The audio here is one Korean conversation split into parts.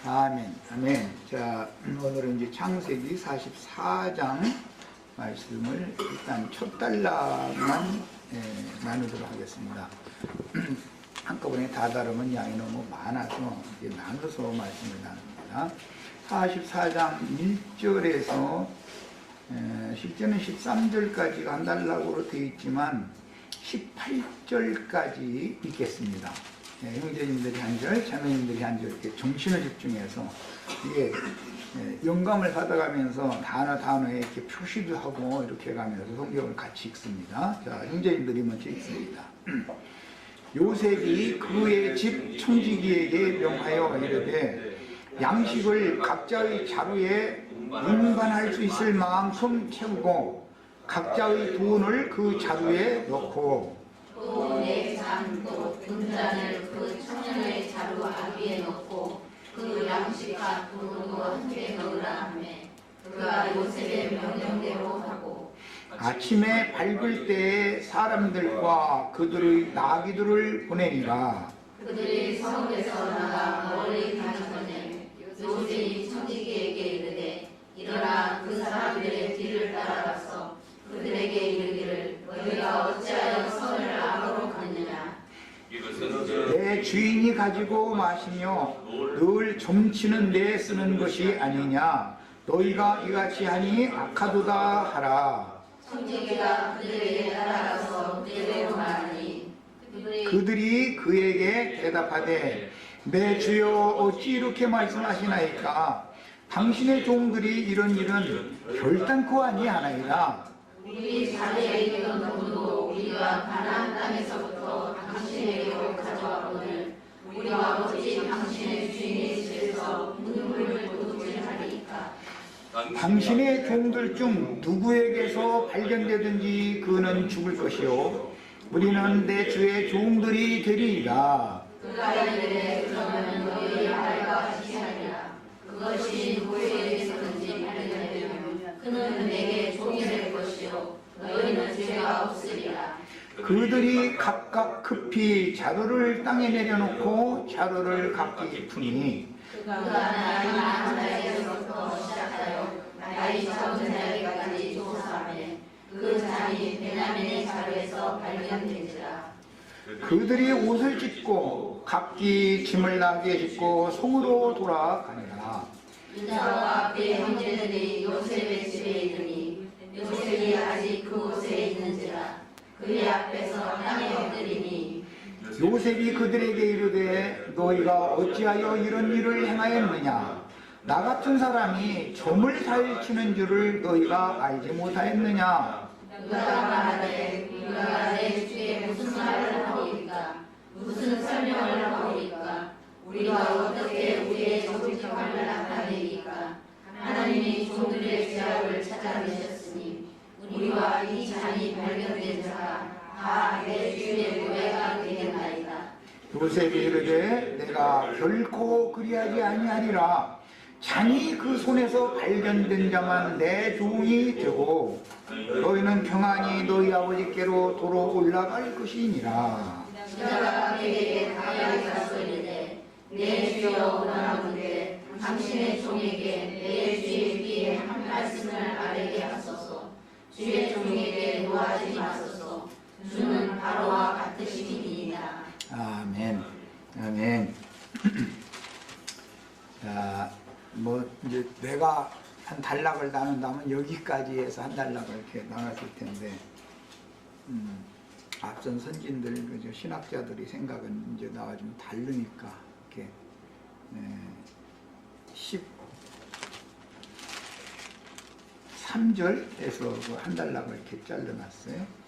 아멘, 아멘. 자, 오늘은 이제 창세기 44장 말씀을 일단 첫 단락만 나누도록 하겠습니다. 한꺼번에 다 다루면 양이 너무 많아서 이제 나눠서 말씀을 나눕니다. 44장 1절에서 실제는 13절까지가 한 단락으로 되어 있지만 18절까지 읽겠습니다. 형제님들이 한 절, 자매님들이 한 절 이렇게 정신을 집중해서 이게 영감을 받아가면서 단어에 이렇게 표시도 하고 이렇게 가면서 성경을 같이 읽습니다. 자, 형제님들이 먼저 읽습니다. 요셉이 그의 집 청지기에게 명하여 이르되 양식을 각자의 자루에 운반할 수 있을 만큼 채우고 각자의 돈을 그 자루에 넣고 또 내 잔도 분잔을 그 청년의 자루 아귀에 넣고 그 양식과 돈도 함께 넣으라 하며 그가 요셉의 명령대로 하고 아침에 밝을 때에 사람들과 그들의 나귀들을 보내니라. 그들이 성읍에서 나가 멀리 가기 전에 요셉이 청지기에게 이르되 일어나 그 사람들의 뒤를 따라가서 그들에게 이르기를 너희가 어찌하여 성을 악으로 가느냐 내 주인이 가지고 마시며 늘 점치는 데 쓰는 것이 아니냐 너희가 이같이 하니 악하도다 하라. 청지기가 그들에게 따라가서 그대로 말하니 그들이 그에게 대답하되 내 주여 어찌 이렇게 말씀하시나이까 당신의 종들이 이런 일은 결단코 아니하나이다. 우리 자리에 있던 돈도 우리가 가나안 땅에서부터 당신에게로 가져왔거늘 우리가 어찌 당신의 주인의 집에서 눈물을 도둑질하리이까. 당신의 종들 중 누구에게서 발견되든지 그는 죽을 것이요 우리는 내 주의 종들이 되리이다. 그가 이르되 그러면 너희 아이가 같이 하리라. 그것이 누구에게서든지 발견되면 그는 내게 종이 될 것이요 너희는 죄가 없으리라. 그들이 각각 급히 자루를 땅에 내려놓고 자루를 각기 푸니 그가 나이 많은 자에게서부터 시작하여 나이 적은 자에게까지 조사하며 그 잔이 베냐민의 자루에서 발견된지라. 그들이 옷을 찢고 각기 짐을 나귀에 싣고 송으로 돌아가니라. 이자와 그의 형제들이 요셉의 집에 이르니 요셉이 아직 그곳에 있는지라. 그의 앞에서 땅에 엎드리니 요셉이 그들에게 이르되 너희가 어찌하여 이런 일을 행하였느냐 나 같은 사람이 점을 살치는 줄을 너희가 알지 못하였느냐. 그가 말하되 우리가 내 주에 무슨 말을 하오리까 무슨 설명을 하오리까 우리가 어떻게 우리의 정직함을 나타내리까. 하나님이 종들의 죄악을 찾아내셨으니 우리와 이 잔이 발견된 자가 다 내 주의 노예가 되겠나이다. 요셉이 이르되 내가 결코 그리하지 아니하리라. 잔이 그 손에서 발견된 자만 내 종이 되고 너희는 평안히 너희 아버지께로 도로 올라갈 것이니라. 그가 그에게 가까이 가서 이르되 내 주여 원하건대 당신의 종에게 내 주의 귀에 한 말씀을 아뢰게 하소서. 주의 종에게 노하지 마소서. 주는 바로와 같으시니이다. 아멘. 아멘. 자, 이제 내가 한 단락을 나눈다면 여기까지 해서 한 단락을 이렇게 나눴을 텐데, 앞선 선진들, 그죠, 신학자들이 생각은 이제 나와 좀 다르니까, 이렇게, 13절에서 그 한 단락을 이렇게 잘라놨어요.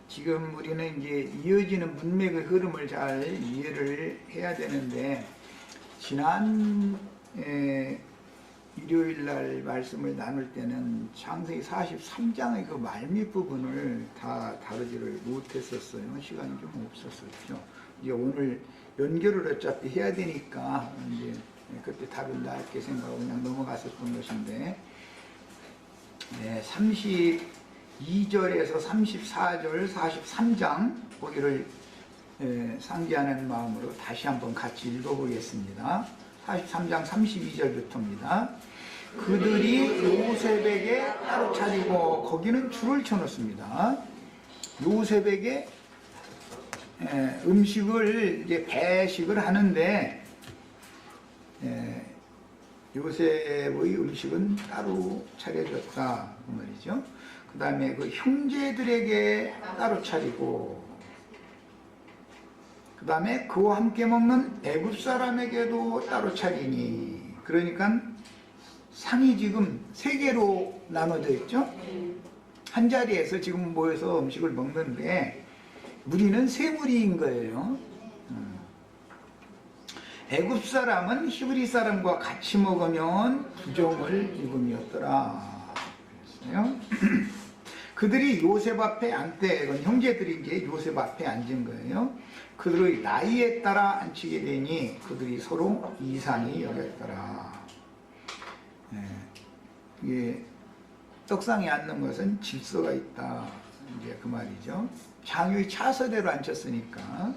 지금 우리는 이제 이어지는 문맥의 흐름을 잘 이해를 해야 되는데, 지난 일요일 날 말씀을 나눌 때는 창세기 43장의 그 말밑 부분을 다 다루지를 못했었어요. 시간이 좀 없었었죠. 이제 오늘 연결을 어차피 해야 되니까 이제 그때 다룬다 이렇게 생각하고 그냥 넘어갔었던 것인데, 32절에서 34절, 43장 거기를 상기하는 마음으로 다시 한번 같이 읽어보겠습니다. 43장 32절부터입니다. 그들이 요셉에게 따로 차리고, 거기는 줄을 쳐놓습니다. 요셉에게 음식을 이제 배식을 하는데, 요셉의 음식은 따로 차려졌다 그 말이죠. 그 다음에 그 형제들에게 따로 차리고, 그 다음에 그와 함께 먹는 애굽 사람에게도 따로 차리니, 그러니까 상이 지금 3개로 나눠져 있죠. 한 자리에서 지금 모여서 음식을 먹는데 무리는 3무리인 거예요. 애굽 사람은 히브리 사람과 같이 먹으면 부정을 입음이었더라 그랬어요. 그들이 요셉 앞에 앉되, 이건 형제들이 이제 요셉 앞에 앉은 거예요. 그들의 나이에 따라 앉히게 되니 그들이 서로 이상히 여겼더라. 이게 떡상에 앉는 것은 질서가 있다, 이제 그 말이죠. 장유의 차서대로 앉혔으니까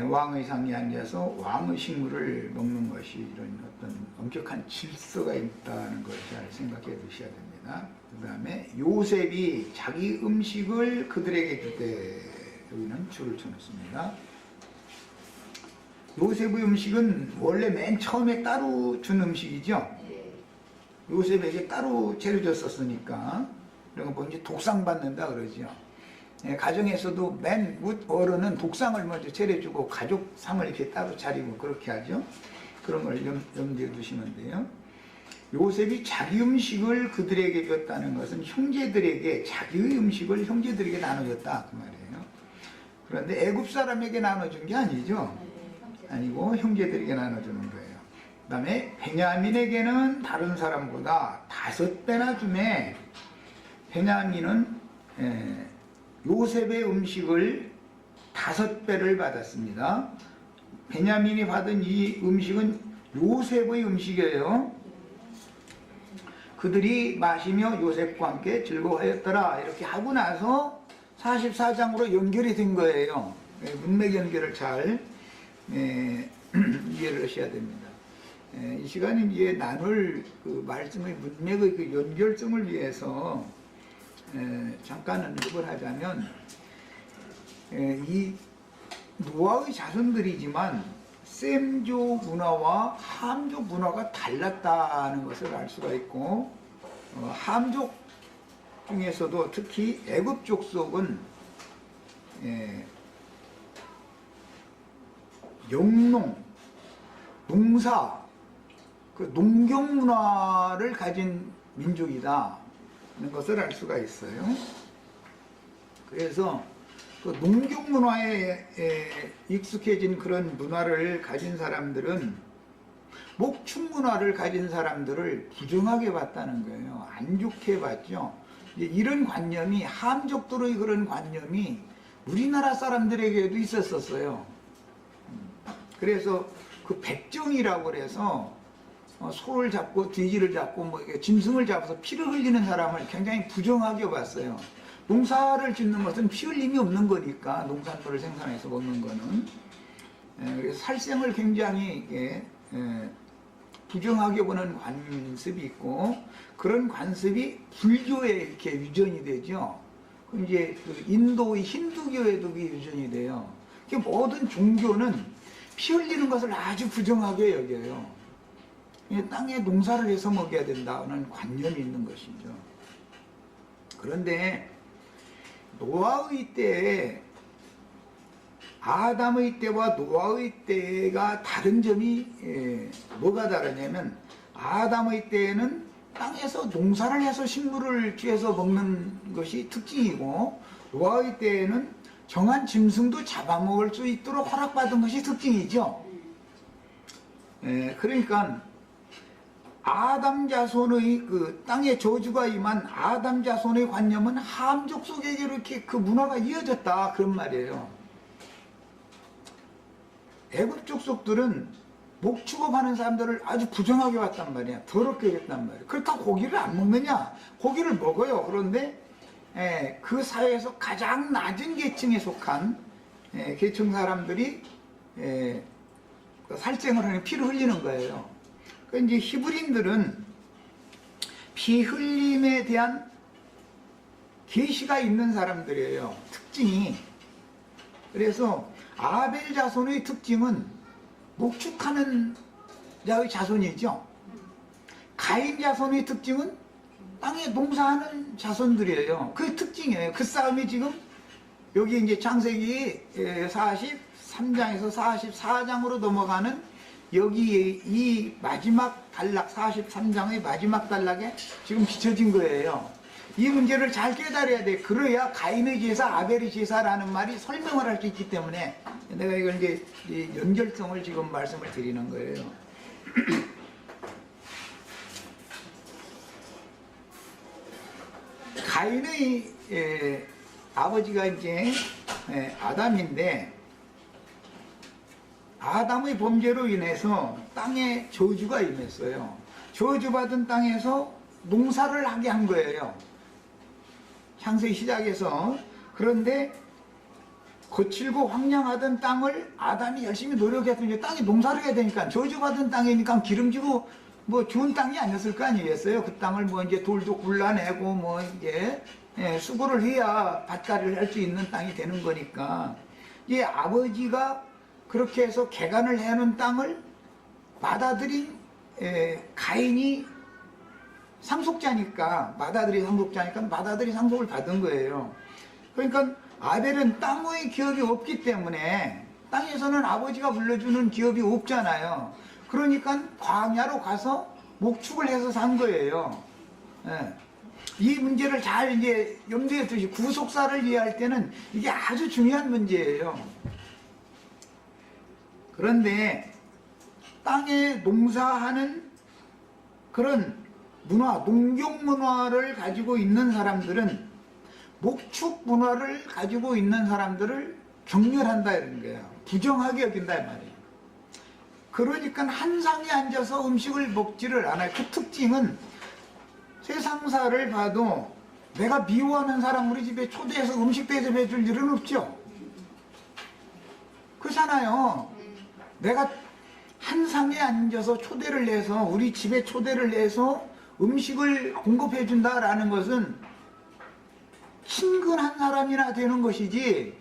왕의 상에 앉아서 왕의 식물을 먹는 것이 이런 어떤 엄격한 질서가 있다는 것을 잘 생각해 두셔야 됩니다. 그 다음에 요셉이 자기 음식을 그들에게 주되, 여기는 줄을 쳐놓습니다. 요셉의 음식은 원래 맨 처음에 따로 준 음식이죠. 요셉에게 따로 차려줬었으니까, 그런 거 이제 독상 받는다 그러죠. 가정에서도 맨 어른은 독상을 먼저 차려주고 가족상을 이렇게 따로 차리고 그렇게 하죠. 그런 걸 염두에 두시면 돼요. 요셉이 자기 음식을 그들에게 줬다는 것은 형제들에게 자기의 음식을 형제들에게 나눠줬다 그 말이에요. 그런데 애굽 사람에게 나눠준 게 아니죠. 아니고 형제들에게 나눠주는 거예요. 그 다음에 베냐민에게는 다른 사람보다 5배나 주매, 베냐민은 요셉의 음식을 5배를 받았습니다. 베냐민이 받은 이 음식은 요셉의 음식이에요. 그들이 마시며 요셉과 함께 즐거워하였더라. 이렇게 하고 나서 44장으로 연결이 된 거예요. 문맥 연결을 잘 이해를 하셔야 됩니다. 이 시간에 이제 나눌 그 말씀의 문맥의 그 연결성을 위해서 잠깐 언급을 하자면, 이 노아의 자손들이지만 셈족 문화와 함족 문화가 달랐다는 것을 알 수가 있고, 함족 중에서도 특히 애굽 족속은 영농, 농사, 그 농경 문화를 가진 민족이다는 것을 알 수가 있어요. 그래서 그 농경 문화에 익숙해진 그런 문화를 가진 사람들은 목축 문화를 가진 사람들을 부정하게 봤다는 거예요. 안 좋게 봤죠. 이런 관념이, 함족들의 그런 관념이 우리나라 사람들에게도 있었어요. 그래서 그 백정이라고 그래서 소를 잡고 돼지를 잡고 뭐 짐승을 잡아서 피를 흘리는 사람을 굉장히 부정하게 봤어요. 농사를 짓는 것은 피 흘림이 없는 거니까, 농산물을 생산해서 먹는 거는. 그래서 살생을 굉장히 부정하게 보는 관습이 있고, 그런 관습이 불교에 이렇게 유전이 되죠. 그럼 이제 그 인도의 힌두교에도 그게 유전이 돼요. 모든 종교는 피 흘리는 것을 아주 부정하게 여겨요. 땅에 농사를 해서 먹어야 된다는 관념이 있는 것이죠. 그런데 노아의 때에, 아담의 때와 노아의 때가 다른 점이 뭐가 다르냐면, 아담의 때에는 땅에서 농사를 해서 식물을 쥐어서 먹는 것이 특징이고, 노아의 때에는 정한 짐승도 잡아먹을 수 있도록 허락받은 것이 특징이죠. 그러니까 아담 자손의 그 땅에 저주가 임한 아담 자손의 관념은 함족 속에게 이렇게 그 문화가 이어졌다, 그런 말이에요. 애굽 족속들은 목축업하는 사람들을 아주 부정하게 봤단 말이야. 더럽게 했단 말이야. 그렇다고 고기를 안 먹느냐? 고기를 먹어요. 그런데 그 사회에서 가장 낮은 계층에 속한 계층 사람들이 그 살생을 하는 피를 흘리는 거예요. 그러니까 이제 히브리인들은 피 흘림에 대한 계시가 있는 사람들이에요. 특징이. 그래서 아벨 자손의 특징은 목축하는 자의 자손이죠. 가인 자손의 특징은 땅에 농사하는 자손들이에요. 그 특징이에요. 그 싸움이 지금 여기 이제 창세기 43장에서 44장으로 넘어가는 여기 이 마지막 단락 43장의 마지막 단락에 지금 비춰진 거예요. 이 문제를 잘 깨달아야 돼. 그래야 가인의 제사, 아벨의 제사라는 말이 설명을 할 수 있기 때문에 내가 이걸 이제 연결성을 지금 말씀을 드리는 거예요. 가인의 아버지가 이제 아담인데, 아담의 범죄로 인해서 땅에 저주가 임했어요. 저주받은 땅에서 농사를 하게 한 거예요. 창세기 시작해서. 그런데 거칠고 황량하던 땅을 아담이 열심히 노력해서 이제 땅에 농사를 해야 되니까, 저주받은 땅이니까 기름지고 뭐 좋은 땅이 아니었을 거 아니겠어요? 그 땅을 뭐 이제 돌도 굴러내고 뭐 이제 수고를 해야 밭갈이를 할 수 있는 땅이 되는 거니까, 이 아버지가 그렇게 해서 개간을 해놓은 땅을 맏아들인 가인이 상속자니까, 맏아들이 상속을 받은 거예요. 그러니까 아벨은 땅의 기업이 없기 때문에, 땅에서는 아버지가 물려주는 기업이 없잖아요. 그러니까 광야로 가서 목축을 해서 산 거예요. 이 문제를 잘 이제 염두에 두시, 구속사를 이해할 때는 이게 아주 중요한 문제예요. 그런데 땅에 농사하는 그런 문화, 농경 문화를 가지고 있는 사람들은, 목축 문화를 가지고 있는 사람들을 경멸한다 이런 거예요. 부정하게 여긴다 이 말이에요. 그러니까 한 상에 앉아서 음식을 먹지를 않아요. 그 특징은 세상사를 봐도 내가 미워하는 사람 우리 집에 초대해서 음식 대접해 줄 일은 없죠. 그렇잖아요. 내가 한 상에 앉아서 초대를 해서, 우리 집에 초대를 해서 음식을 공급해 준다라는 것은 친근한 사람이나 되는 것이지,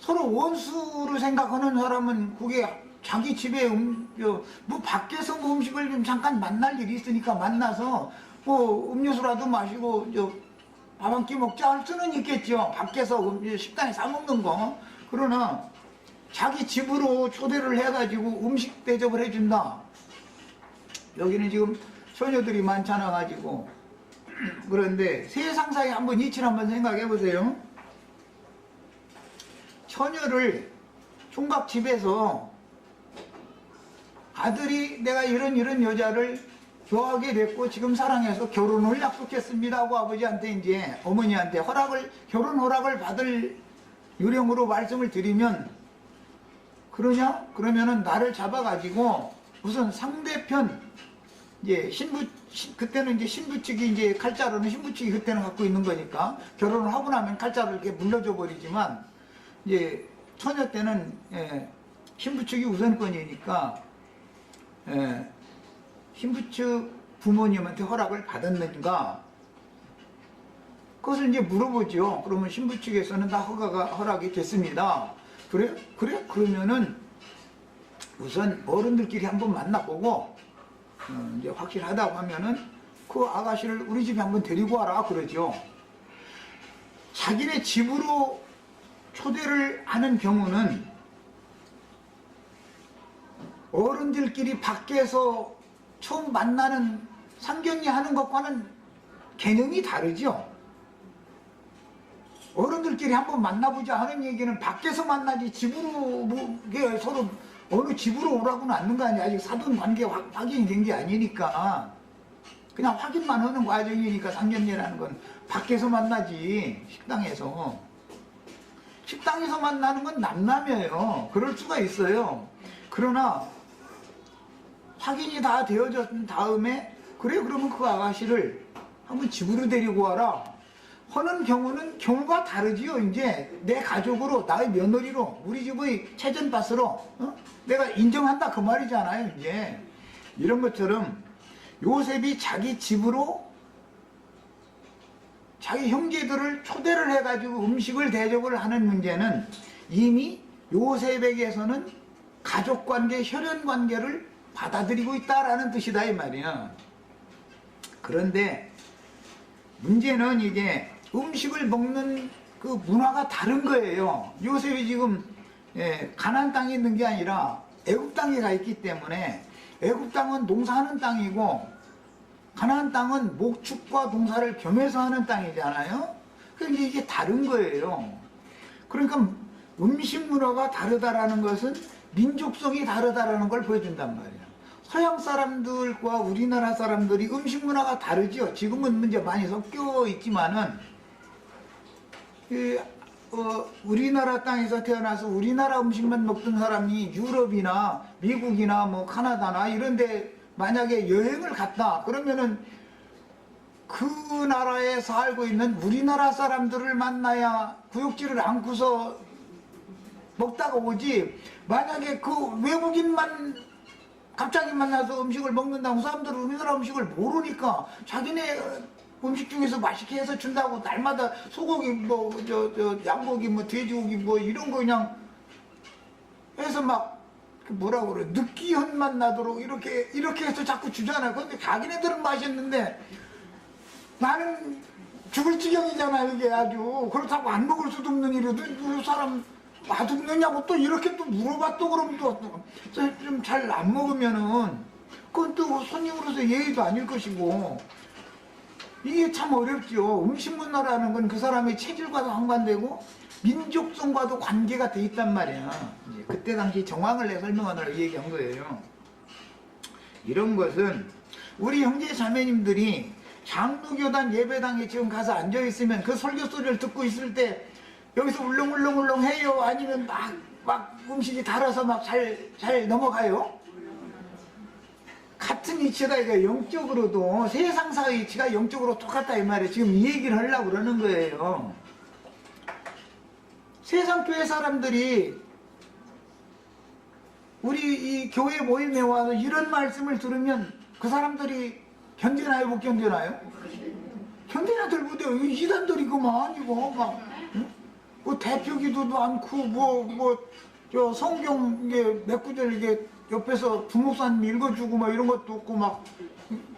서로 원수로 생각하는 사람은 그게 자기 집에 뭐 밖에서 뭐 음식을 좀 잠깐 만날 일이 있으니까 만나서 뭐 음료수라도 마시고 밥 한 끼 먹자 할 수는 있겠죠. 밖에서 식당에 사 먹는 거. 그러나 자기 집으로 초대를 해가지고 음식 대접을 해준다. 여기는 지금 처녀들이 많잖아 가지고. 그런데 세상사에 한번 이치를 한번 생각해 보세요. 처녀를 총각 집에서 아들이 내가 이런 여자를 좋아하게 됐고 지금 사랑해서 결혼을 약속했습니다 하고 아버지한테 이제 어머니한테 결혼 허락을 받을 요령으로 말씀을 드리면, 그러냐? 그러면은 나를 잡아가지고 무슨 상대편 이제 그때는 이제 신부 측이 이제 칼자루는 신부 측이 그때는 갖고 있는 거니까 결혼을 하고 나면 칼자루를 이렇게 물려줘 버리지만, 이제 처녀 때는 신부 측이 우선권이니까 신부 측 부모님한테 허락을 받았는가, 그것을 이제 물어보죠. 그러면 신부 측에서는 다 허락이 됐습니다. 그래? 그러면은 우선 어른들끼리 한번 만나보고 이제 확실하다고 하면은 그 아가씨를 우리 집에 한번 데리고 와라 그러죠. 자기네 집으로 초대를 하는 경우는 어른들끼리 밖에서 처음 만나는 상견례 하는 것과는 개념이 다르죠. 어른들끼리 한번 만나보자 하는 얘기는 밖에서 만나지 집으로 서로 어느 집으로 오라고는 않는 거 아니야. 아직 사돈 관계 확인이 된 게 아니니까. 그냥 확인만 하는 과정이니까 상견례라는 건 밖에서 만나지. 식당에서 만나는 건 남남이에요. 그럴 수가 있어요. 그러나 확인이 다 되어진 다음에 그러면 그 아가씨를 한번 집으로 데리고 와라. 하는 경우는 경우가 다르지요. 이제 내 가족으로, 나의 며느리로, 우리 집의 최전밭으로 내가 인정한다 그 말이잖아요. 이제 이런 것처럼 요셉이 자기 집으로 자기 형제들을 초대를 해가지고 음식을 대접을 하는 문제는 이미 요셉에게서는 가족관계, 혈연관계를 받아들이고 있다라는 뜻이다 이 말이야. 그런데 문제는 이게 음식을 먹는 그 문화가 다른 거예요. 요셉이 지금 가나안 땅에 있는 게 아니라 애굽 땅에 가 있기 때문에 애굽 땅은 농사하는 땅이고 가나안 땅은 목축과 농사를 겸해서 하는 땅이잖아요. 그러니까 이게 다른 거예요. 그러니까 음식 문화가 다르다라는 것은 민족성이 다르다라는 걸 보여준단 말이에요. 서양 사람들과 우리나라 사람들이 음식 문화가 다르죠. 지금은 이제 많이 섞여 있지만은 우리나라 땅에서 태어나서 우리나라 음식만 먹던 사람이 유럽이나 미국이나 뭐 카나다나 이런데 만약에 여행을 갔다 그러면은 그 나라에 살고 있는 우리나라 사람들을 만나야 구역질을 않고서 먹다가 오지, 만약에 그 외국인만 갑자기 만나서 음식을 먹는다고 사람들은 우리나라 음식을 모르니까 자기네 음식 중에서 맛있게 해서 준다고 날마다 소고기 뭐 양고기 뭐 돼지고기 뭐 이런 거 그냥 해서 막 뭐라 그래 느끼함만 나도록 이렇게 해서 자꾸 주잖아요. 근데 자기네들은 맛있는데 나는 죽을 지경이잖아. 이게 아주 그렇다고 안 먹을 수도 없는 일이도 이 사람 맛없느냐고 또 이렇게 또 물어봐. 또 그러면 또 좀 잘 안 먹으면은 그건 또 손님으로서 예의도 아닐 것이고, 이게 참 어렵죠. 음식 문화라는 건 그 사람의 체질과도 상관되고 민족성과도 관계가 돼 있단 말이야. 이제 그때 당시 정황을 내 설명하느라 얘기한 거예요. 이런 것은 우리 형제 자매님들이 장로교단 예배당에 지금 가서 앉아 있으면 그 설교 소리를 듣고 있을 때 여기서 울렁울렁울렁 해요? 아니면 막 음식이 달아서 막 잘 넘어가요? 같은 이치다. 이거 영적으로도 세상사의 이치가 영적으로 똑같다 이 말이에요. 지금 이 얘기를 하려고 그러는 거예요. 세상 교회 사람들이 우리 이 교회 모임에 와서 이런 말씀을 들으면 그 사람들이 견디나요? 못 견디나요? 견디나들 못해요. 이단들이구만 이거 막 뭐 대표기도도 않고 저 성경 이게 몇 구절 이게 옆에서 부목사님 읽어주고 막 이런 것도 없고 막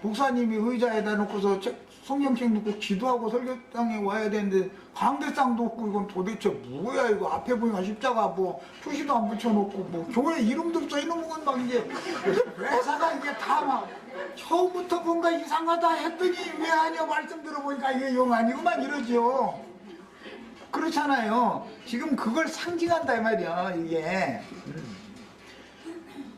목사님이 의자에다 놓고서 성경책 놓고 기도하고 설교장에 와야 되는데 강대상도 없고 이건 도대체 뭐야 이거. 앞에 보니까 십자가 뭐 표시도 안 붙여놓고 뭐 교회 이름도 써있는 건 막 이제 회사가 이게 다 막 처음부터 뭔가 이상하다 했더니 왜 하냐 말씀 들어보니까 이게 영 아니구만 이러죠. 그렇잖아요. 지금 그걸 상징한다 이 말이야 이게.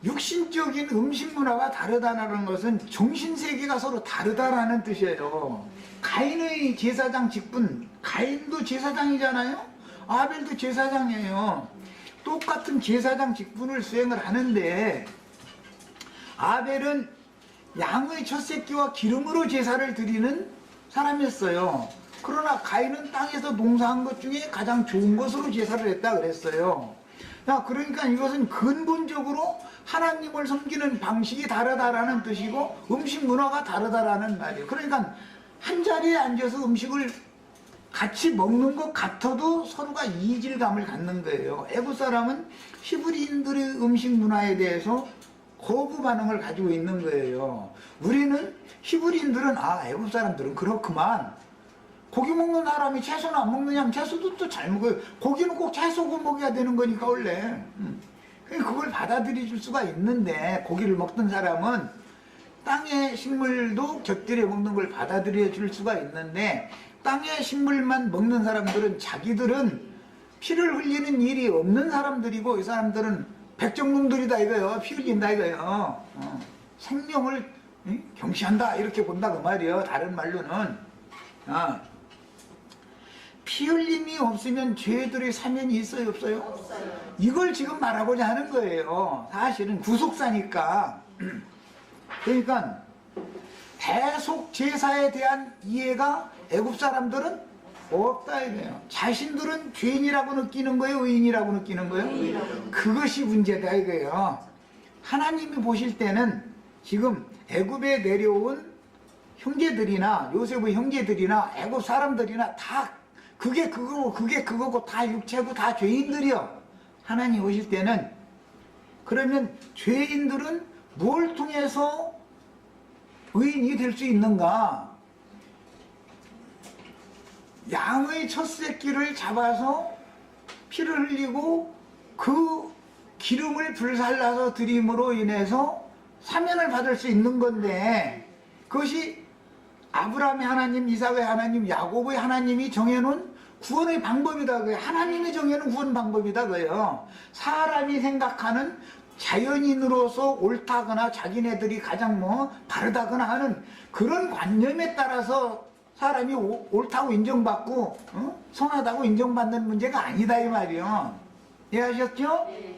육신적인 음식 문화가 다르다는 것은 정신세계가 서로 다르다라는 뜻이에요. 가인의 제사장 직분, 가인도 제사장이잖아요. 아벨도 제사장이에요. 똑같은 제사장 직분을 수행을 하는데 아벨은 양의 첫 새끼와 기름으로 제사를 드리는 사람이었어요. 그러나 가인은 땅에서 농사한 것 중에 가장 좋은 것으로 제사를 했다 그랬어요. 그러니까 이것은 근본적으로 하나님을 섬기는 방식이 다르다라는 뜻이고 음식 문화가 다르다라는 말이에요. 그러니까 한 자리에 앉아서 음식을 같이 먹는 것 같아도 서로가 이질감을 갖는 거예요. 애국 사람은 히브리인들의 음식 문화에 대해서 거부 반응을 가지고 있는 거예요. 우리는 히브리인들은 애국 사람들은 그렇구만. 고기 먹는 사람이 채소는 안 먹느냐면 채소도 또 잘 먹어요. 고기는 꼭 채소고 먹어야 되는 거니까 원래. 그걸 받아들일 수가 있는데 고기를 먹던 사람은 땅의 식물도 곁들여 먹는 걸 받아들여 줄 수가 있는데 땅의 식물만 먹는 사람들은 자기들은 피를 흘리는 일이 없는 사람들이고 이 사람들은 백정놈들이다 이거요. 피 흘린다 이거요. 생명을 경시한다 이렇게 본다 그 말이에요. 다른 말로는. 피 흘림이 없으면 죄들의 사면이 있어요 없어요? 없어요. 이걸 지금 말하고자 하는 거예요. 사실은 구속사니까. 그러니까 대속 제사에 대한 이해가 애굽 사람들은 없다 이거예요. 자신들은 죄인이라고 느끼는 거예요, 의인이라고 느끼는 거예요? 그것이 문제다 이거예요. 하나님이 보실 때는 지금 애굽에 내려온 형제들이나 요셉의 형제들이나 애굽 사람들이나 다 그게 그거고 다 육체고 다 죄인들이요. 하나님 보실 때는 그러면 죄인들은 뭘 통해서 의인이 될 수 있는가? 양의 첫 새끼를 잡아서 피를 흘리고 그 기름을 불살라서 드림으로 인해서 사면을 받을 수 있는 건데 그것이 아브라함의 하나님, 이삭의 하나님, 야곱의 하나님이 정해놓은 구원의 방법이다 그래요. 하나님이 정해놓은 구원 방법이다 그래요. 사람이 생각하는 자연인으로서 옳다거나 자기네들이 가장 바르다거나 하는 그런 관념에 따라서 사람이 옳다고 인정받고 선하다고 인정받는 문제가 아니다 이 말이요. 이해하셨죠? 네.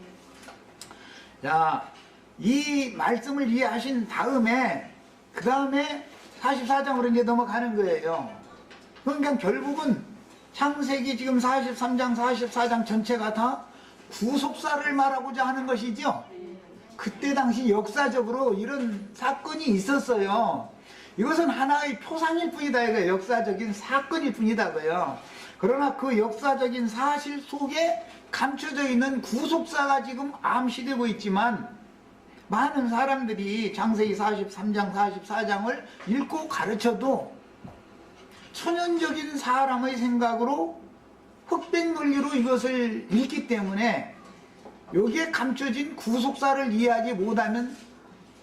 자, 이 말씀을 이해하신 다음에 그 다음에 44장으로 이제 넘어가는 거예요. 그러니까 결국은 창세기 지금 43장 44장 전체가 다 구속사를 말하고자 하는 것이죠. 그때 당시 역사적으로 이런 사건이 있었어요. 이것은 하나의 표상일 뿐이다 이거예요. 역사적인 사건일 뿐이다고요. 그러나 그 역사적인 사실 속에 감춰져 있는 구속사가 지금 암시되고 있지만 많은 사람들이 창세기 43장 44장을 읽고 가르쳐도 천연적인 사람의 생각으로 흑백 논리로 이것을 읽기 때문에 여기에 감춰진 구속사를 이해하지 못하면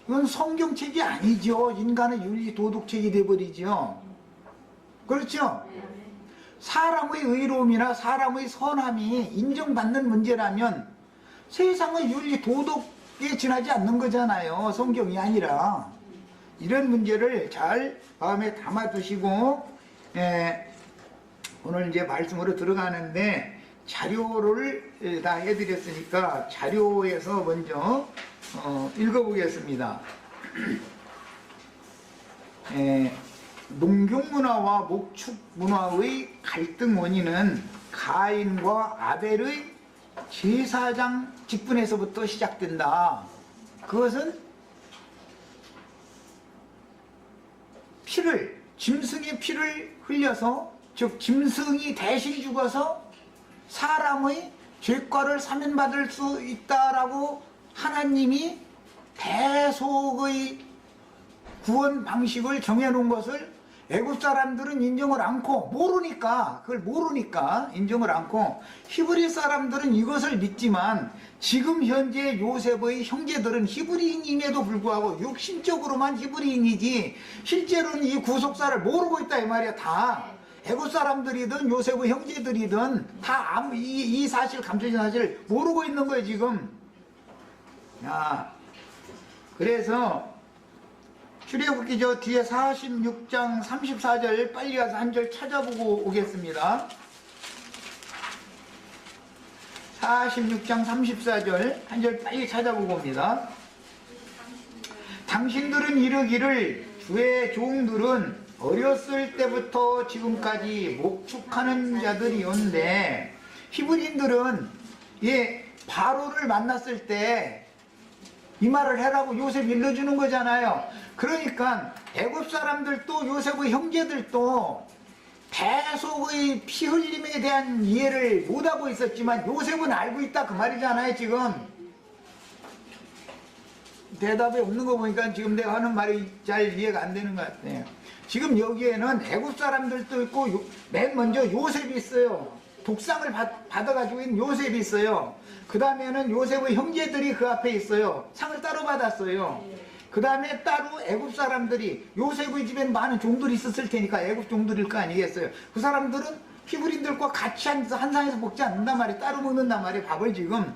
이건 성경책이 아니죠. 인간의 윤리 도덕책이 되어버리죠. 그렇죠? 사람의 의로움이나 사람의 선함이 인정받는 문제라면 세상의 윤리 도덕에 지나지 않는 거잖아요. 성경이 아니라. 이런 문제를 잘 마음에 담아두시고 오늘 이제 말씀으로 들어가는데 자료를 다 해드렸으니까 자료에서 먼저 읽어보겠습니다. 농경문화와 목축문화의 갈등 원인은 가인과 아벨의 제사장 직분에서부터 시작된다. 그것은 짐승의 피를 흘려서 즉 짐승이 대신 죽어서 사람의 죄과를 사면받을 수 있다라고 하나님이 대속의 구원 방식을 정해놓은 것을 애굽 사람들은 인정을 않고 그걸 모르니까 인정을 않고 히브리 사람들은 이것을 믿지만 지금 현재 요셉의 형제들은 히브리인임에도 불구하고 육신적으로만 히브리인이지 실제로는 이 구속사를 모르고 있다 이 말이야. 다 애굽 사람들이든 요셉의 형제들이든 다 이 사실 감춰진 사실을 모르고 있는 거예요 지금. 그래서 출애굽기 저 뒤에 46장 34절 빨리 가서 한 절 찾아보고 오겠습니다. 46장 34절 한 절 빨리 찾아보고 옵니다. 당신들은 이르기를 주의 종들은 어렸을 때부터 지금까지 목축하는 자들이온데 히브리인들은 바로를 만났을 때 이 말을 해라고 요셉이 일러주는 거잖아요. 그러니까 애굽 사람들도 요셉의 형제들도 대속의 피 흘림에 대한 이해를 못하고 있었지만 요셉은 알고 있다 그 말이잖아요 지금. 대답이 없는 거 보니까 지금 내가 하는 말이 잘 이해가 안 되는 것 같아요. 지금 여기에는 애굽 사람들도 있고 맨 먼저 요셉이 있어요. 독상을 받아가지고 있는 요셉이 있어요. 그 다음에는 요셉의 형제들이 그 앞에 있어요. 상을 따로 받았어요. 그 다음에 따로 애굽 사람들이 요셉의 집에는 많은 종들이 있었을 테니까 애굽 종들일 거 아니겠어요. 그 사람들은 히브리인들과 같이 한 상에서 먹지 않는단 말이에요. 따로 먹는단 말이에요. 밥을 지금.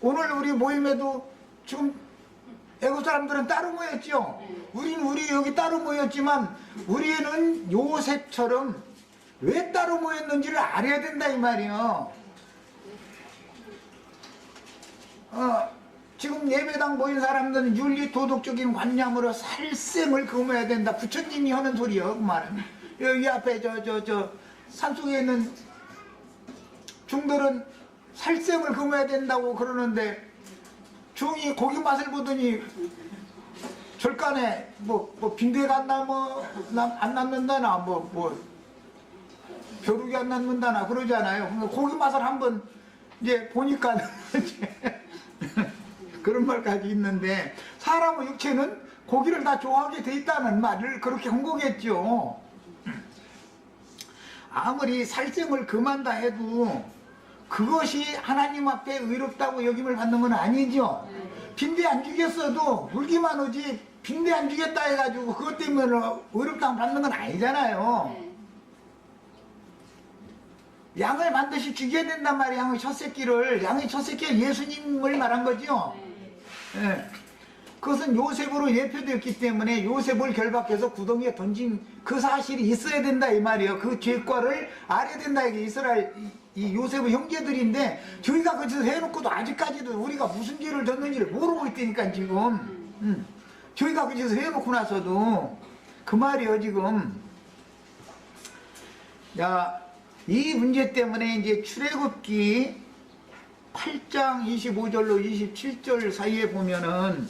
오늘 우리 모임에도 지금 애굽 사람들은 따로 모였죠. 우리 여기 따로 모였지만 우리는 요셉처럼 왜 따로 모였는지를 알아야 된다 이 말이에요. 지금 예배당 모인 사람들은 윤리 도덕적인 관념으로 살생을 금해야 된다. 부처님이 하는 소리요. 그 말은 여기 앞에 산속에 있는 중들은 살생을 금해야 된다고 그러는데 중이 고기 맛을 보더니 절간에 뭐 빈대가 안 남는다나 뭐 벼룩이 안 남는다나 그러잖아요. 고기 맛을 한번 이제 보니까 그런 말까지 있는데 사람의 육체는 고기를 다 좋아하게 돼 있다는 말을 그렇게 한 거겠죠. 아무리 살생을 금한다 해도 그것이 하나님 앞에 의롭다고 여김을 받는 건 아니죠. 빈대 안 주겠어도 물기만 오지 빈대 안 주겠다 해가지고 그것 때문에 의롭다고 받는 건 아니잖아요. 양을 반드시 죽여야 된단 말이에요. 양의 첫 새끼를. 양의 첫 새끼가 예수님을 말한 거죠. 예. 그것은 요셉으로 예표되었기 때문에 요셉을 결박해서 구덩이에 던진 그 사실이 있어야 된다 이 말이에요. 그 죄과를 알아야 된다. 이게 이스라엘 이 요셉의 형제들인데 저희가 그짓을 해놓고도 아직까지도 우리가 무슨 죄를 졌는지를 모르고 있다니까 지금. 저희가 그짓을 해놓고 나서도 그 말이에요 지금. 야, 이 문제 때문에 이제 출애굽기 8장 25절로 27절 사이에 보면은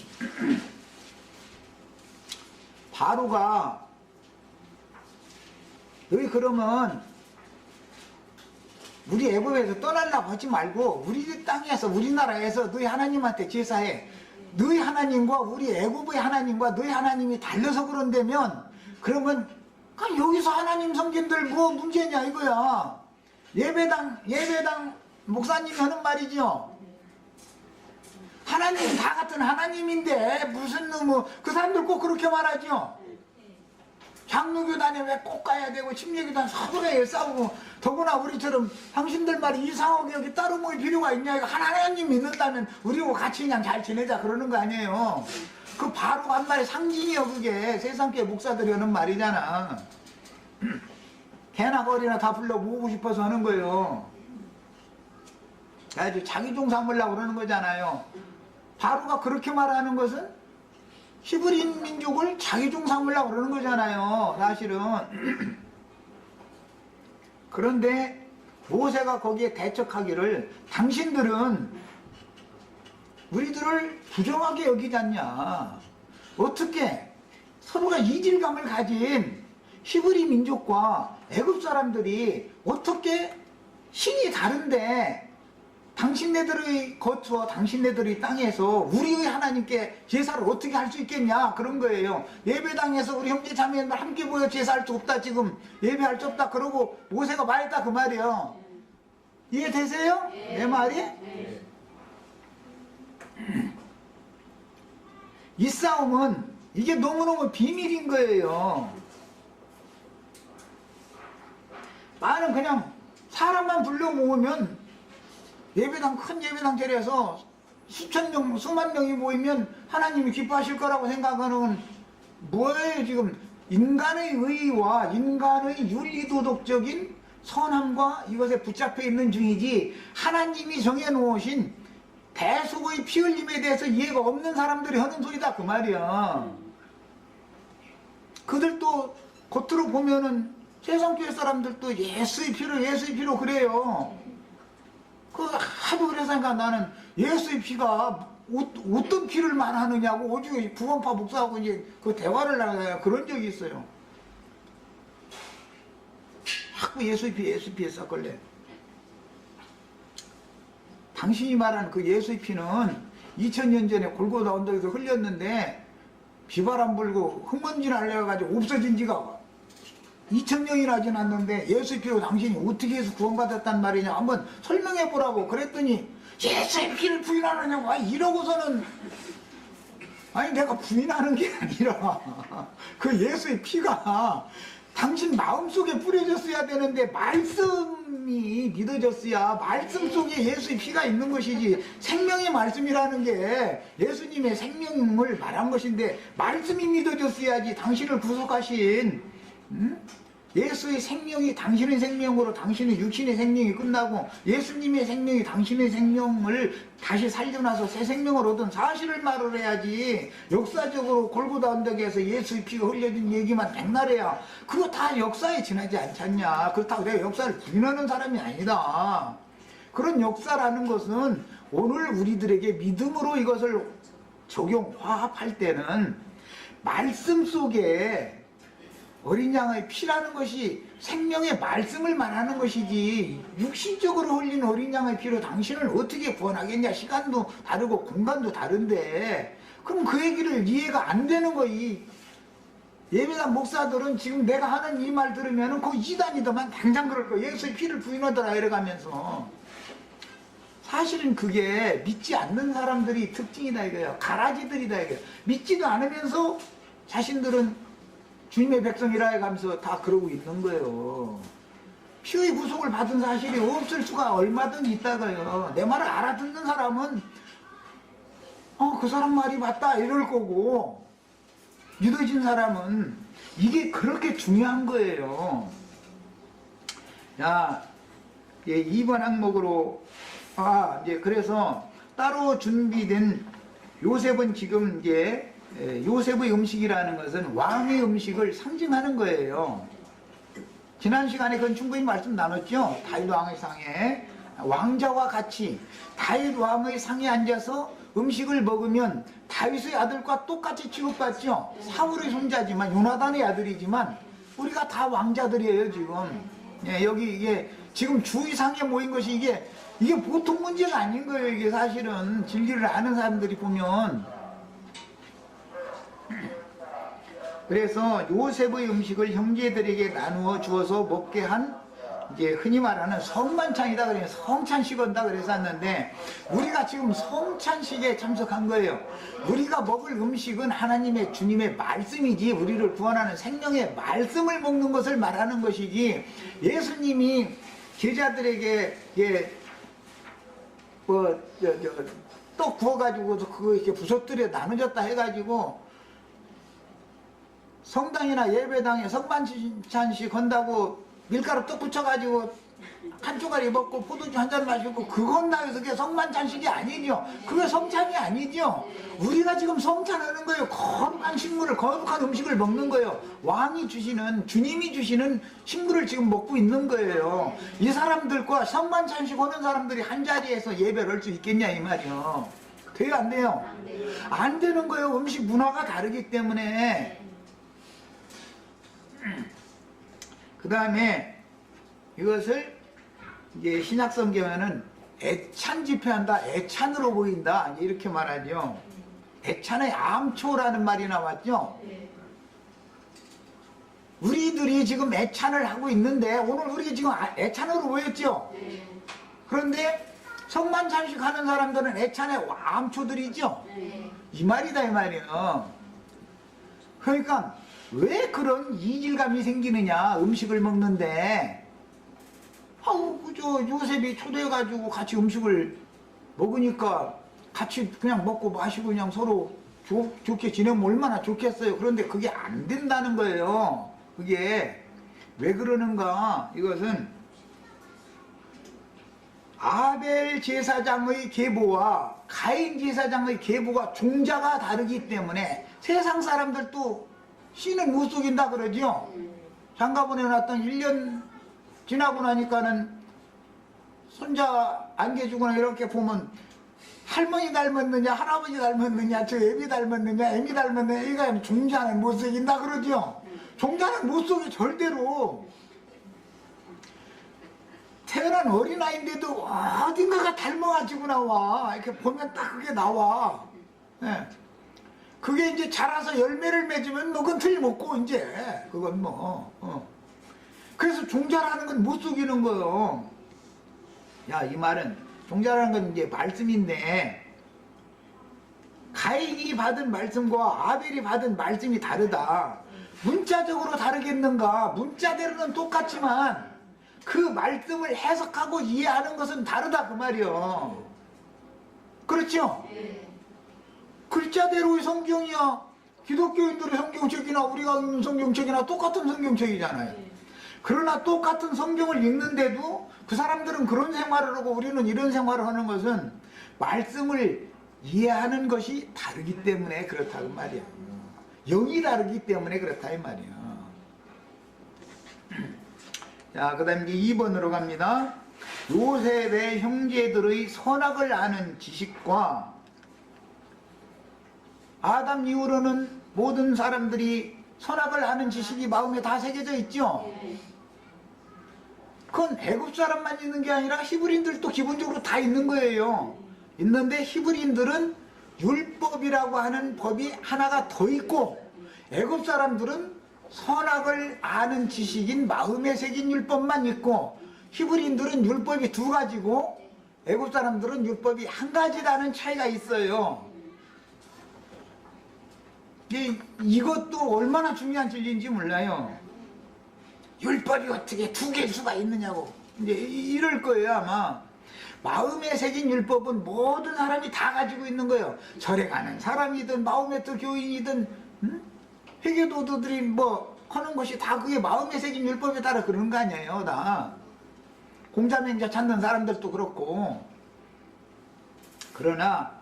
바로가 너희 그러면 우리 애굽에서 떠나려고 하지 말고 우리 땅에서 우리나라에서 너희 하나님한테 제사해. 너희 하나님과 우리 애굽의 하나님과 너희 하나님이 달려서 그런다면 그러면 여기서 하나님 섬긴들 뭐 문제냐 이거야. 예배당 목사님이 하는 말이죠. 하나님 다 같은 하나님인데 무슨 그 사람들 꼭 그렇게 말하죠. 장로교단에 왜 꼭 가야 되고 침례교단 서로에 싸우고 더구나 우리처럼 당신들 말이 이상하게 여기 따로 모일 필요가 있냐. 이거 하나님 믿는다면 우리하고 같이 그냥 잘 지내자 그러는 거 아니에요. 그 바로 한 말의 상징이요. 그게 세상계 목사들이 하는 말이잖아. 개나 거리나 다 불러 모으고 싶어서 하는 거예요. 아주 자기 종 삼으려고 그러는 거잖아요. 바로가 그렇게 말하는 것은 히브리 민족을 자기 종 삼으려고 그러는 거잖아요. 사실은. 그런데 모세가 거기에 대척하기를 당신들은 우리들을 부정하게 여기지 않냐. 어떻게 서로가 이질감을 가진 히브리 민족과 애굽 사람들이 어떻게 신이 다른데 당신네들의 거처, 당신네들의 땅에서 우리의 하나님께 제사를 어떻게 할 수 있겠냐 그런 거예요. 예배당에서 우리 형제 자매들 함께 모여 제사할 수 없다. 지금 예배할 수 없다. 그러고 모세가 말했다 그 말이에요. 이해되세요? 내 말이? 이 싸움은 이게 너무너무 비밀인 거예요. 나는 그냥 사람만 불러 모으면 예배당 큰 예배당 자리에서 수천 명, 수만 명이 모이면 하나님이 기뻐하실 거라고 생각하는 뭐예요 지금. 인간의 의와 인간의 윤리도덕적인 선함과 이것에 붙잡혀 있는 중이지 하나님이 정해놓으신 대속의 피 흘림에 대해서 이해가 없는 사람들이 하는 소리다 그 말이야. 그들도 겉으로 보면은 세상교회 사람들도 예수의 피로 그래요. 그 하도 그래서니까 나는 예수의 피가 어떤 피를 말하느냐고 오죽 구원파 목사하고 이제 그 대화를 나가요. 그런 적이 있어요. 자꾸 예수의 피 했었걸래. 당신이 말하는 그 예수의 피는 2000년 전에 골고다 언덕에서 흘렸는데 비바람 불고 흙먼지 날려가지고 없어진 지가 2000년이나 지났는데 예수의 피로 당신이 어떻게 해서 구원받았단 말이냐 한번 설명해 보라고 그랬더니 예수의 피를 부인하느냐고 이러고서는 아니 내가 부인하는 게 아니라 그 예수의 피가 당신 마음속에 뿌려졌어야 되는데 말씀이 믿어졌어야 말씀 속에 예수의 피가 있는 것이지 생명의 말씀이라는 게 예수님의 생명을 말한 것인데 말씀이 믿어졌어야지 당신을 구속하신 예수의 생명이 당신의 생명으로 당신의 육신의 생명이 끝나고 예수님의 생명이 당신의 생명을 다시 살려놔서 새 생명을 얻은 사실을 말을 해야지. 역사적으로 골고다 언덕에서 예수의 피가 흘려진 얘기만 백날해야 그거 다 역사에 지나지 않잖냐. 그렇다고 내가 역사를 부인하는 사람이 아니다. 그런 역사라는 것은 오늘 우리들에게 믿음으로 이것을 적용, 화합할 때는 말씀 속에 어린 양의 피라는 것이 생명의 말씀을 말하는 것이지 육신적으로 흘린 어린 양의 피로 당신을 어떻게 구원하겠냐. 시간도 다르고 공간도 다른데 그럼 그 얘기를 이해가 안 되는 거이. 예배당 목사들은 지금 내가 하는 이 말 들으면 그 이단이더만 당장 그럴 거야. 예수의 피를 부인하더라 이래가면서. 사실은 그게 믿지 않는 사람들이 특징이다 이거예요. 가라지들이다 이거예요. 믿지도 않으면서 자신들은 주님의 백성이라 해가면서 다 그러고 있는 거예요. 피의 구속을 받은 사실이 없을 수가 얼마든지 있다고요. 내 말을 알아듣는 사람은 그 사람 말이 맞다 이럴 거고, 믿어진 사람은 이게 그렇게 중요한 거예요. 자, 2번 항목으로 이제 그래서 따로 준비된 요셉은 지금 이제 요셉의 음식이라는 것은 왕의 음식을 상징하는 거예요. 지난 시간에 그건 충분히 말씀 나눴죠. 다윗 왕의 상에 왕자와 같이 다윗 왕의 상에 앉아서 음식을 먹으면 다윗의 아들과 똑같이 취급받죠. 사울의 손자지만 요나단의 아들이지만 우리가 다 왕자들이에요 지금. 여기 이게 지금 주의상에 모인 것이 이게 보통 문제가 아닌 거예요. 이게 사실은 진리를 아는 사람들이 보면. 그래서 요셉의 음식을 형제들에게 나누어 주어서 먹게 한 이제 흔히 말하는 성만찬이다 그래요. 성찬식 한다 그랬었는데 우리가 지금 성찬식에 참석한 거예요. 우리가 먹을 음식은 하나님의 주님의 말씀이지 우리를 구원하는 생명의 말씀을 먹는 것을 말하는 것이지, 예수님이 제자들에게 떡 구워가지고 그거 이렇게 부속들에 나눠졌다 해가지고 성당이나 예배당에 성만찬식 건다고 밀가루 떡 붙여가지고 한 조각이 먹고 포도주 한 잔 마시고 그건 나여서 그게 성만찬식이 아니죠. 그게 성찬이 아니죠. 우리가 지금 성찬하는 거예요. 거룩한 식물을, 거룩한 음식을 먹는 거예요. 왕이 주시는, 주님이 주시는 식물을 지금 먹고 있는 거예요. 이 사람들과 성만찬식 하는 사람들이 한 자리에서 예배를 할 수 있겠냐 이 말이요. 돼요 안 돼요? 안 되는 거예요. 음식 문화가 다르기 때문에. 그 다음에 이것을 이제 신약 성경에는 애찬 집회한다, 애찬으로 보인다 이렇게 말하죠. 애찬의 암초라는 말이 나왔죠. 우리들이 지금 애찬을 하고 있는데 오늘 우리가 지금 애찬으로 보였죠. 그런데 성만찬식 하는 사람들은 애찬의 암초들이죠. 이 말이다 이 말이에요. 그러니까 왜 그런 이질감이 생기느냐. 음식을 먹는데 그저 요셉이 초대해가지고 같이 음식을 먹으니까 같이 그냥 먹고 마시고 그냥 서로 좋게 지내면 얼마나 좋겠어요. 그런데 그게 안 된다는 거예요. 그게 왜 그러는가. 이것은 아벨 제사장의 계보와 가인 제사장의 계보가 종자가 다르기 때문에 세상 사람들도 씨는 못 속인다 그러죠. 장가 보내놨던 1년 지나고 나니까는 손자 안겨주거나 이렇게 보면 할머니 닮았느냐 할아버지 닮았느냐 저 애비 닮았느냐 애미 닮았느냐 이거 종자는 못 속인다 그러죠. 종자는 못 속여 절대로. 태어난 어린아이인데도 어딘가가 닮아가지고 나와. 이렇게 보면 딱 그게 나와. 네. 그게 이제 자라서 열매를 맺으면 뭐 그건 틀림없고 이제 그건 뭐 그래서 종자라는 건 못 속이는 거예요. 야, 이 말은 종자라는 건 이제 말씀인데 가인이 받은 말씀과 아벨이 받은 말씀이 다르다. 문자적으로 다르겠는가? 문자대로는 똑같지만 그 말씀을 해석하고 이해하는 것은 다르다 그 말이요. 그렇죠? 글자대로의 성경이야. 기독교인들의 성경책이나 우리가 읽는 성경책이나 똑같은 성경책이잖아요. 그러나 똑같은 성경을 읽는데도 그 사람들은 그런 생활을 하고 우리는 이런 생활을 하는 것은 말씀을 이해하는 것이 다르기 때문에 그렇다고 말이야. 영이 다르기 때문에 그렇다 이 말이야. 자, 그 다음에 이제 2번으로 갑니다. 요셉의 형제들의 선악을 아는 지식과 아담 이후로는 모든 사람들이 선악을 아는 지식이 마음에 다 새겨져 있죠. 그건 애굽 사람만 있는 게 아니라 히브리인들도 기본적으로 다 있는 거예요. 있는데 히브리인들은 율법이라고 하는 법이 하나가 더 있고 애굽 사람들은 선악을 아는 지식인 마음에 새긴 율법만 있고 히브리인들은 율법이 두 가지고 애굽 사람들은 율법이 한 가지라는 차이가 있어요. 이것도 얼마나 중요한 진리인지 몰라요. 율법이 어떻게 두 개일 수가 있느냐고 이제 이럴 거예요. 아마 마음에 새긴 율법은 모든 사람이 다 가지고 있는 거예요. 절에 가는 사람이든 마음에또 교인이든 회계도들이 뭐 하는 것이 다 그게 마음에 새긴 율법에 따라 그러는 거 아니에요. 다 공자맹자 찾는 사람들도 그렇고. 그러나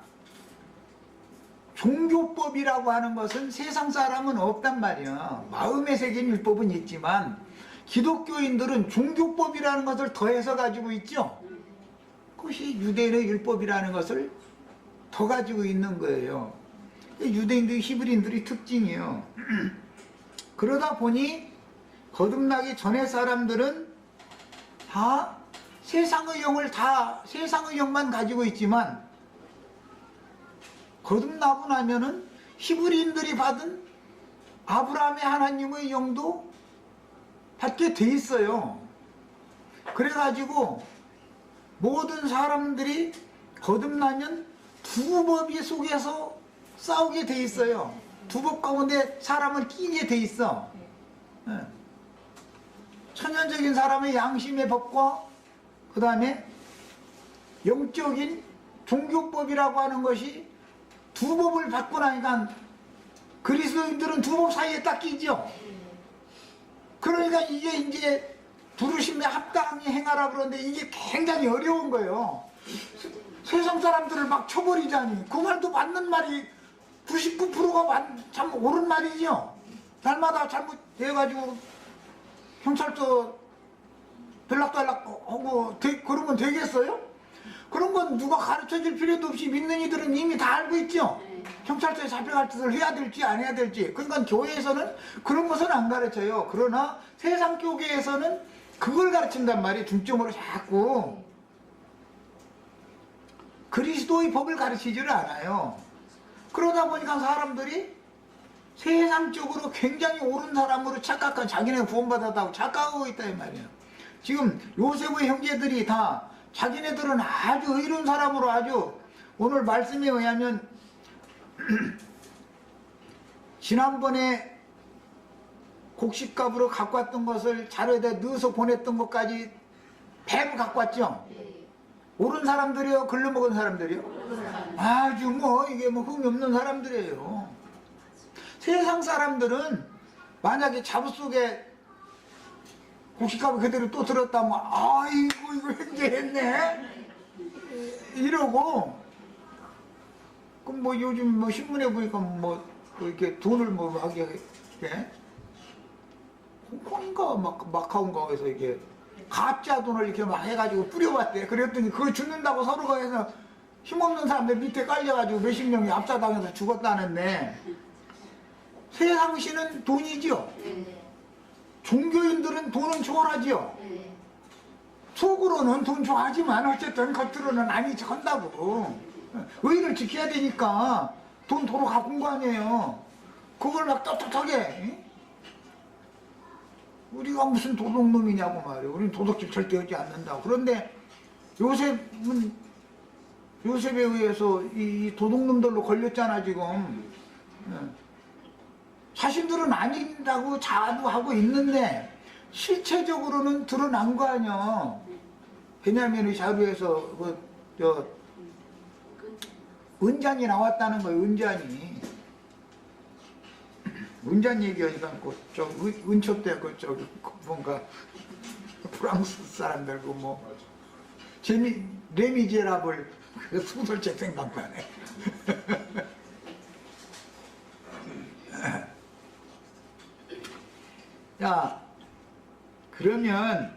종교법이라고 하는 것은 세상 사람은 없단 말이야. 마음에 새긴 율법은 있지만 기독교인들은 종교법이라는 것을 더해서 가지고 있죠. 그것이 유대인의 율법이라는 것을 더 가지고 있는 거예요. 유대인들이 히브리인들이 특징이에요. 그러다 보니 거듭나기 전에 사람들은 다 세상의 영만 가지고 있지만 거듭나고 나면은 히브리인들이 받은 아브라함의 하나님의 영도 받게 돼 있어요. 그래가지고 모든 사람들이 거듭나면 두 법이 속에서 싸우게 돼 있어요. 두 법 가운데 사람을 끼게 돼 있어. 천연적인 사람의 양심의 법과 그 다음에 영적인 종교법이라고 하는 것이 두 법을 받고 나니까 그리스도인들은 두 법 사이에 딱 끼죠. 그러니까 이게 이제 부르심에 합당히 행하라 그러는데 이게 굉장히 어려운 거예요. 세상 사람들을 막 쳐버리자니 그 말도 맞는 말이 99%가 참 옳은 말이죠. 날마다 잘못돼가지고 경찰서 들락달락하고 그러면 되겠어요? 그런 건 누가 가르쳐줄 필요도 없이 믿는 이들은 이미 다 알고 있죠. 경찰서에 잡혀갈 짓을 해야 될지 안 해야 될지. 그러니까 교회에서는 그런 것은 안 가르쳐요. 그러나 세상 교계에서는 그걸 가르친단 말이에요. 중점으로 자꾸 그리스도의 법을 가르치지를 않아요. 그러다 보니까 사람들이 세상적으로 굉장히 옳은 사람으로 착각한, 자기네 구원받았다고 착각하고 있다 이 말이에요. 지금 요셉의 형제들이 다 자기네들은 아주 의로운 사람으로 아주, 오늘 말씀에 의하면 지난번에 곡식값으로 갖고 왔던 것을 자료에다 넣어서 보냈던 것까지 배로 갖고 왔죠. 옳은 사람들이요, 글러먹은 사람들이요? 아주 이게 흠이 없는 사람들이에요. 세상 사람들은 만약에 자부 속에 곡식값을 그대로 또 들었다면 아이고 이거 횡재했네 이러고, 그럼 요즘 신문에 보니까 이렇게 돈을 하게 홍콩인가 마카오인가 해서 이게 가짜 돈을 이렇게 막 해가지고 뿌려봤대. 그랬더니 그거 죽는다고 서로가 해서 힘없는 사람들 밑에 깔려가지고 몇십 명이 압사당해서 죽었다는데, 세상시는 돈이지요. 종교인들은 돈은 좋아하지요. 속으로는 돈 좋아하지만 어쨌든 겉으로는 아니 한다고. 의를 지켜야 되니까 돈 도로 갖고 온 거 아니에요. 그걸 막 떳떳하게. 우리가 무슨 도둑놈이냐고 말이에요. 우리는 도둑질 절대 하지 않는다고. 그런데 요셉에 의해서 이 도둑놈들로 걸렸잖아 지금. 자신들은 아닌다고 자부하고 있는데 실체적으로는 드러난 거 아니야. 베냐민의 자루에서 은잔이 나왔다는 거예요. 은잔이. 문잔 얘기하니까 그저 은첩대 그쪽 뭔가 프랑스 사람들고 뭐 레미제라블 그 소설책 생각나네. 자, 그러면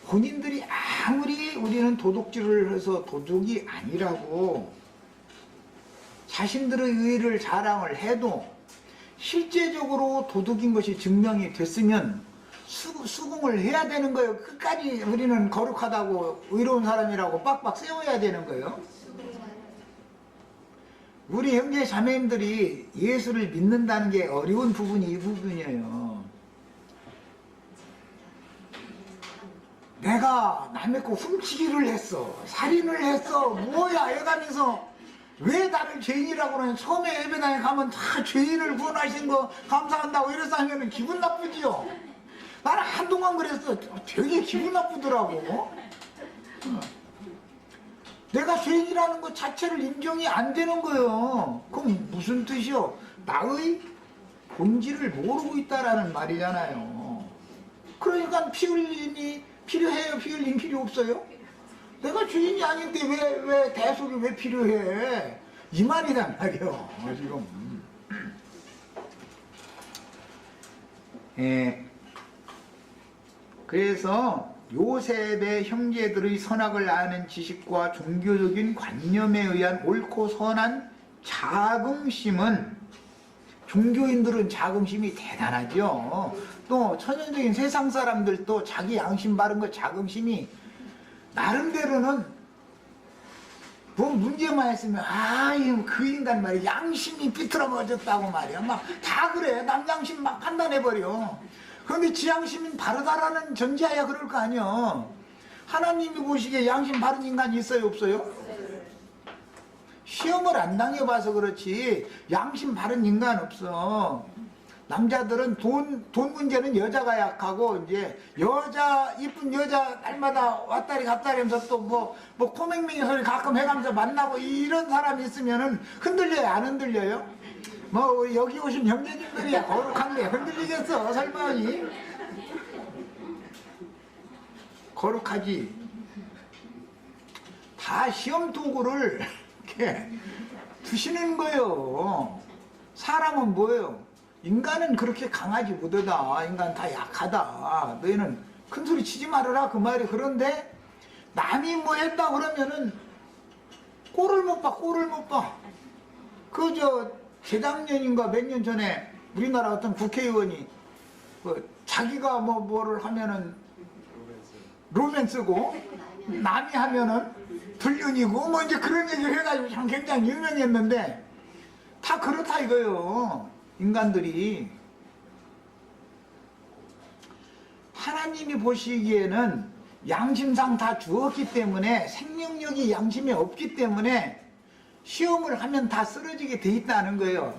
본인들이 아무리 우리는 도둑질을 해서 도둑이 아니라고 자신들의 의의를 자랑을 해도 실제적으로 도둑인 것이 증명이 됐으면 수긍을 해야 되는 거예요. 끝까지 우리는 거룩하다고 의로운 사람이라고 빡빡 세워야 되는 거예요. 우리 형제 자매님들이 예수를 믿는다는 게 어려운 부분이 이 부분이에요. 내가 남의 거 훔치기를 했어, 살인을 했어, 뭐야 해가면서 왜 나를 죄인이라고 그러냐. 처음에 예배당에 가면 다 죄인을 구원하신 거 감사한다고 이래서 하면 기분 나쁘지요. 나는 한동안 그랬어. 되게 기분 나쁘더라고. 내가 죄인이라는 것 자체를 인정이 안 되는 거예요. 그럼 무슨 뜻이요? 나의 본질을 모르고 있다라는 말이잖아요. 그러니까 피 흘림이 필요해요? 피 흘림 필요 없어요? 내가 죄인이 아닌데 왜 대속이 왜 필요해? 이 말이란 말이에요. 지금. 그래서 요셉의 형제들의 선악을 아는 지식과 종교적인 관념에 의한 옳고 선한 자긍심은, 종교인들은 자긍심이 대단하죠. 또 천연적인 세상 사람들도 자기 양심 바른 것 자긍심이 나름대로는 뭐 문제만 있으면 그 인간 말이야 양심이 비틀어버졌다고 말이야 막 다 그래. 남 양심 막 판단해버려. 그런데 지 양심이 바르다라는 전제하야 그럴 거 아니야. 하나님이 보시기에 양심 바른 인간이 있어요 없어요? 시험을 안 당해봐서 그렇지 양심 바른 인간 없어. 남자들은 돈 문제는 여자가 약하고, 이제 이쁜 여자 날마다 왔다리 갔다리 하면서 또 뭐 코맹맹이 소리 가끔 해가면서 만나고 이런 사람이 있으면은 흔들려요 안 흔들려요? 뭐 여기 오신 형제님들이야 거룩한데 흔들리겠어 설마니? 거룩하지. 다 시험 도구를 이렇게 두시는 거예요. 사람은 뭐예요? 인간은 그렇게 강하지 못하다. 인간 다 약하다. 너희는 큰 소리 치지 말아라 그 말이. 그런데 남이 뭐 했다 그러면은 꼴을 못 봐. 재작년인가 몇 년 전에 우리나라 어떤 국회의원이 자기가 뭐를 하면은 로맨스고 남이 하면은 불륜이고 뭐 이제 그런 얘기를 해가지고 참 굉장히 유명했는데, 다 그렇다 이거예요. 인간들이. 하나님이 보시기에는 양심상 다 주었기 때문에, 생명력이 양심에 없기 때문에 시험을 하면 다 쓰러지게 돼 있다는 거예요.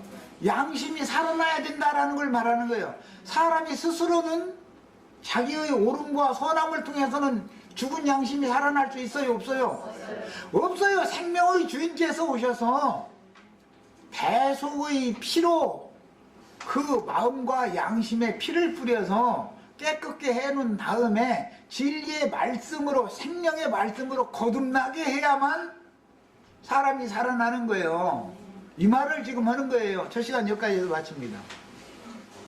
양심이 살아나야 된다라는 걸 말하는 거예요. 사람이 스스로는 자기의 옳음과 선함을 통해서는 죽은 양심이 살아날 수 있어요 없어요? 없어요. 생명의 주인께서 오셔서 대속의 피로 그 마음과 양심에 피를 뿌려서 깨끗게 해놓은 다음에 진리의 말씀으로, 생명의 말씀으로 거듭나게 해야만 사람이 살아나는 거예요. 이 말을 지금 하는 거예요. 첫 시간 여기까지 해서 마칩니다.